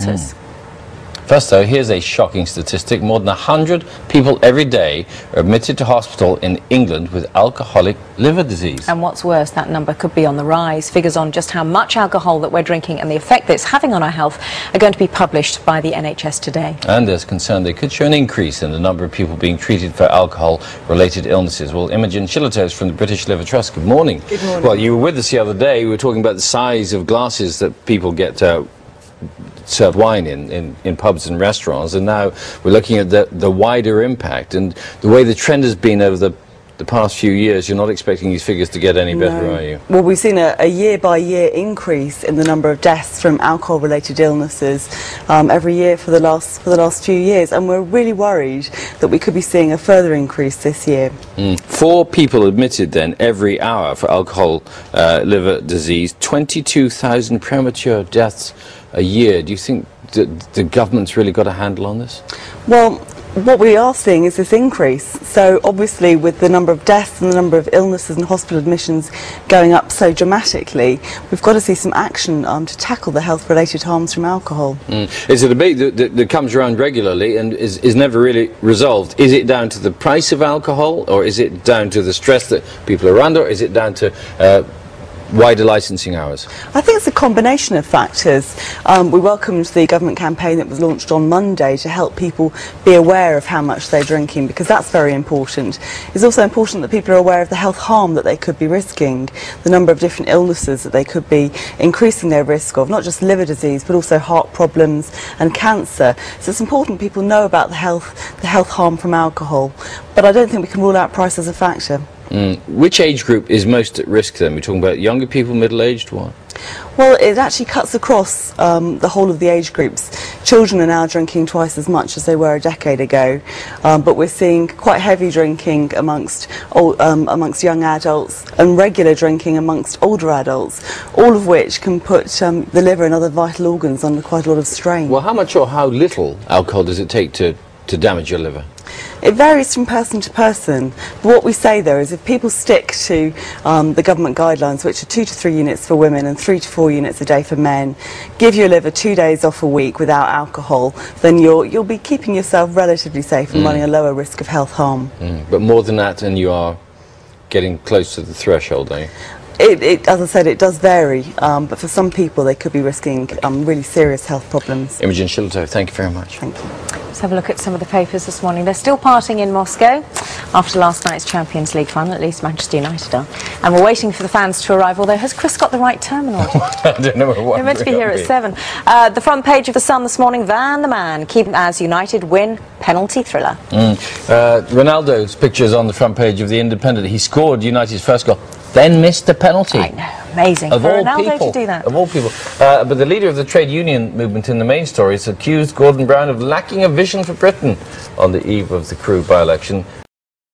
doctors. First, though, here's a shocking statistic. More than 100 people every day are admitted to hospital in England with alcoholic liver disease. And what's worse, that number could be on the rise. Figures on just how much alcohol that we're drinking and the effect that it's having on our health are going to be published by the NHS today. And there's concern they could show an increase in the number of people being treated for alcohol-related illnesses. Well, Imogen Shillitoe from the British Liver Trust, good morning. Good morning. Well, you were with us the other day. We were talking about the size of glasses that people get served wine in pubs and restaurants, and now we're looking at the wider impact and the way the trend has been over the past few years. You're not expecting these figures to get any better, are you? Well, we've seen a year-by-year increase in the number of deaths from alcohol-related illnesses every year for the last few years, and we're really worried that we could be seeing a further increase this year. 4 people admitted then every hour for alcohol liver disease, 22,000 premature deaths a year. Do you think the government's really got a handle on this? Well, what we are seeing is this increase. So obviously with the number of deaths and the number of illnesses and hospital admissions going up so dramatically, we've got to see some action to tackle the health-related harms from alcohol. It's a debate that comes around regularly and is never really resolved. Is it down to the price of alcohol, or is it down to the stress that people are under, or is it down to wider licensing hours? I think it's a combination of factors. We welcomed the government campaign that was launched on Monday to help people be aware of how much they're drinking, because that's very important. It's also important that people are aware of the health harm that they could be risking, the number of different illnesses that they could be increasing their risk of, not just liver disease but also heart problems and cancer. So it's important people know about the health harm from alcohol, but I don't think we can rule out price as a factor. Which age group is most at risk then? We're talking about younger people, middle-aged, what? Well, it actually cuts across the whole of the age groups. Children are now drinking twice as much as they were a decade ago, but we're seeing quite heavy drinking amongst young adults and regular drinking amongst older adults, all of which can put the liver and other vital organs under quite a lot of strain. Well, how much or how little alcohol does it take to damage your liver? It varies from person to person, but what we say though is if people stick to the government guidelines, which are 2 to 3 units for women and 3 to 4 units a day for men, give your liver 2 days off a week without alcohol, then you'll be keeping yourself relatively safe and running a lower risk of health harm. But more than that, and you are getting close to the threshold, are you? As I said, it does vary, but for some people they could be risking really serious health problems. Imogen Shillitoe, thank you very much. Thank you. Let's have a look at some of the papers this morning. They're still partying in Moscow after last night's Champions League final, at least Manchester United are. And we're waiting for the fans to arrive, although has Chris got the right terminal? I don't know what they're meant to be here at 7. The front page of The Sun this morning, Van the Man, keep as United win penalty thriller. Ronaldo's picture is on the front page of The Independent. He scored United's first goal, then missed the penalty. I know, amazing for Ronaldo to do that. Of all people. But the leader of the trade union movement in the main story has accused Gordon Brown of lacking a vision for Britain on the eve of the Crewe by-election.